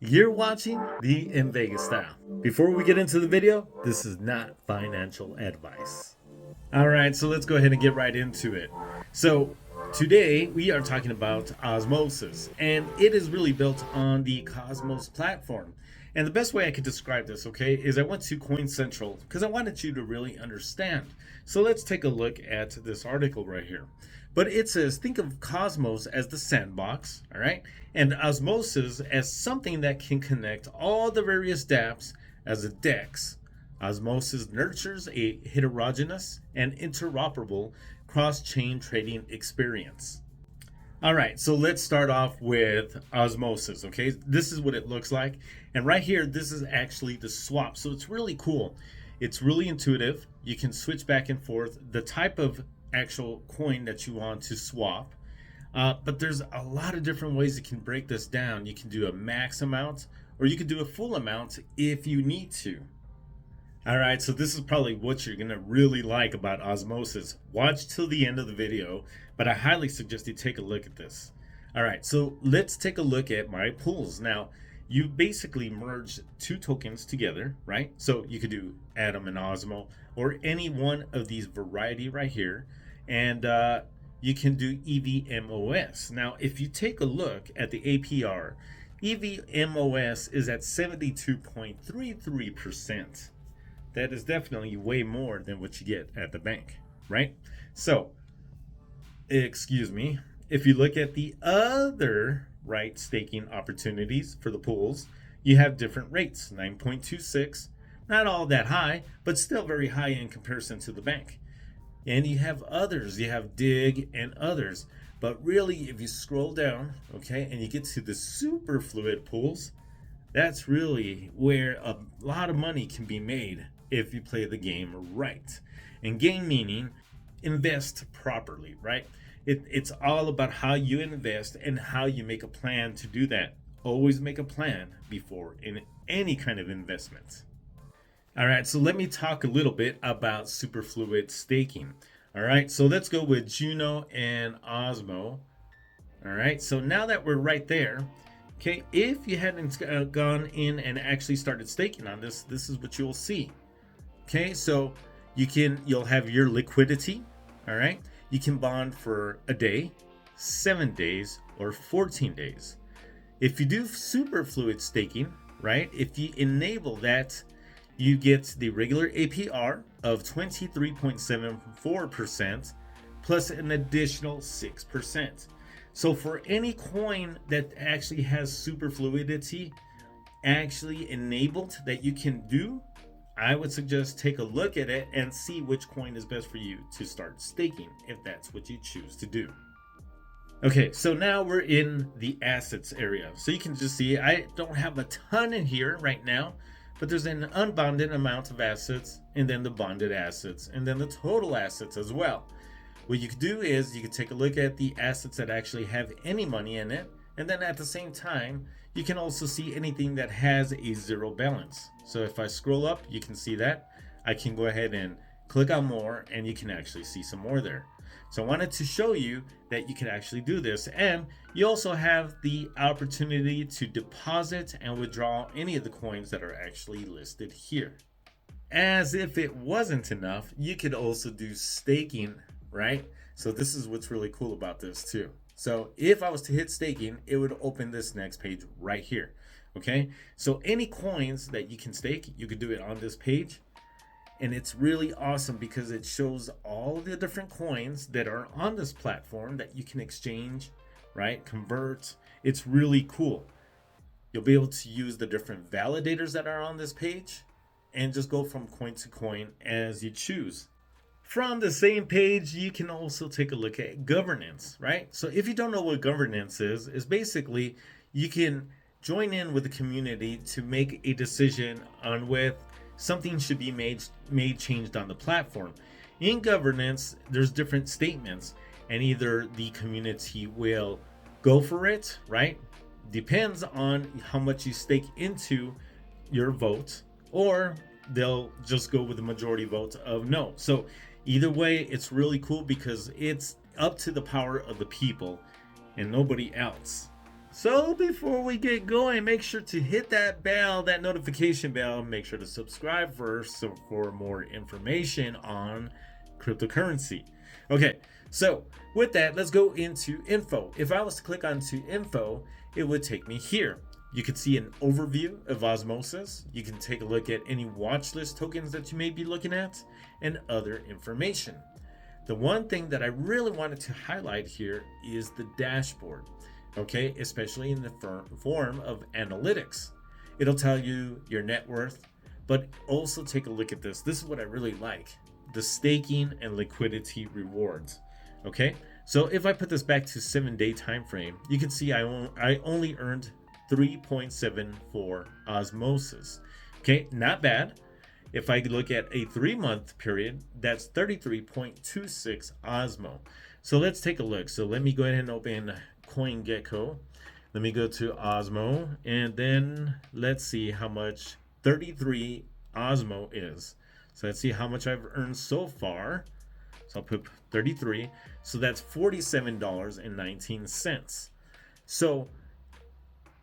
You're watching the In Vegas Style. Before we get into the video, this is not financial advice. All right, so let's go ahead and get right into it. So, today we are talking about Osmosis, and it is really built on the Cosmos platform. And the best way I could describe this, okay, is I went to Coin Central because I wanted you to really understand. So let's take a look at this article right here. But it says, think of Cosmos as the sandbox, all right, and Osmosis as something that can connect all the various dApps as a DEX. Osmosis nurtures a heterogeneous and interoperable cross-chain trading experience. All right, so let's start off with Osmosis, okay? This is what it looks like. And right here, this is actually the swap. So it's really cool. It's really intuitive. You can switch back and forth the type of actual coin that you want to swap. But there's a lot of different ways you can break this down. You can do a max amount or you can do a full amount if you need to. All right, so this is probably what you're gonna really like about Osmosis. Watch till the end of the video, but I highly suggest you take a look at this. All right, so let's take a look at my pools. Now, you basically merge two tokens together, right? So you could do Atom and Osmo, or any one of these variety right here, and you can do EVMOS. Now, if you take a look at the APR, EVMOS is at 72.33%. That is definitely way more than what you get at the bank, right? So, excuse me, if you look at the other right staking opportunities for the pools, you have different rates. 9.26, not all that high, but still very high in comparison to the bank. And you have others, you have Dig and others. But really, if you scroll down, okay, and you get to the Superfluid pools, that's really where a lot of money can be made if you play the game right. And game meaning invest properly, right? It's all about how you invest and how you make a plan to do that. Always make a plan before in any kind of investment. All right, so let me talk a little bit about Superfluid staking. All right, so let's go with Juno and Osmo. All right, so now that we're right there, okay, if you hadn't gone in and actually started staking on this, this is what you'll see. Okay, so you'll have your liquidity, all right? You can bond for a day, 7 days, or 14 days. If you do Superfluid staking, right, if you enable that, you get the regular APR of 23.74% plus an additional 6%. So for any coin that actually has Superfluidity actually enabled that you can do, I would suggest take a look at it and see which coin is best for you to start staking if that's what you choose to do. Okay, so now we're in the assets area. So you can just see I don't have a ton in here right now, but there's an unbounded amount of assets and then the bonded assets and then the total assets as well. What you could do is you could take a look at the assets that actually have any money in it, and then at the same time, you can also see anything that has a zero balance. So if I scroll up, you can see that. I can go ahead and click on more and you can actually see some more there. So I wanted to show you that you can actually do this. And you also have the opportunity to deposit and withdraw any of the coins that are actually listed here. As if it wasn't enough, you could also do staking, right? So this is what's really cool about this too. So if I was to hit staking, it would open this next page right here. Okay, so any coins that you can stake, you could do it on this page. And it's really awesome because it shows all the different coins that are on this platform that you can exchange, right? Convert. It's really cool. You'll be able to use the different validators that are on this page and just go from coin to coin as you choose. From the same page, you can also take a look at governance, right? So if you don't know what governance is basically you can join in with the community to make a decision on whether something should be made changed on the platform. In governance, there's different statements, and either the community will go for it, right? Depends on how much you stake into your vote, or they'll just go with the majority vote of no. So either way, it's really cool because it's up to the power of the people and nobody else. So before we get going, make sure to hit that bell, that notification bell. Make sure to subscribe first so for more information on cryptocurrency. Okay, so with that, let's go into info. If I was to click onto info, it would take me here. You can see an overview of Osmosis. You can take a look at any watch list tokens that you may be looking at and other information. The one thing that I really wanted to highlight here is the dashboard, okay, especially in the form of analytics. It'll tell you your net worth, but also take a look at this. This is what I really like, the staking and liquidity rewards. Okay, so if I put this back to 7-day time frame, you can see I only earned 3.74 Osmosis. Okay, not bad. If I look at a 3-month period, that's 33.26 Osmo. So let's take a look. So let me go ahead and open CoinGecko. Let me go to Osmo, and then let's see how much 33 Osmo is. So let's see how much I've earned so far. So I'll put 33. So that's $47.19. So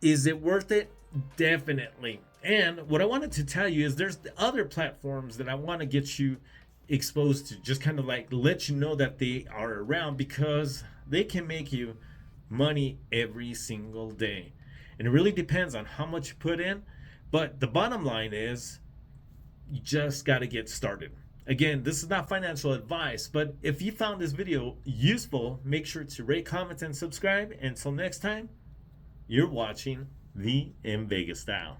is it worth it? Definitely. And what I wanted to tell you is there's other platforms that I want to get you exposed to, just kind of like let you know that they are around, because they can make you money every single day. And it really depends on how much you put in. But the bottom line is you just got to get started. Again, this is not financial advice, but if you found this video useful, make sure to rate, comment, and subscribe. Until next time, you're watching the M Vegas Style.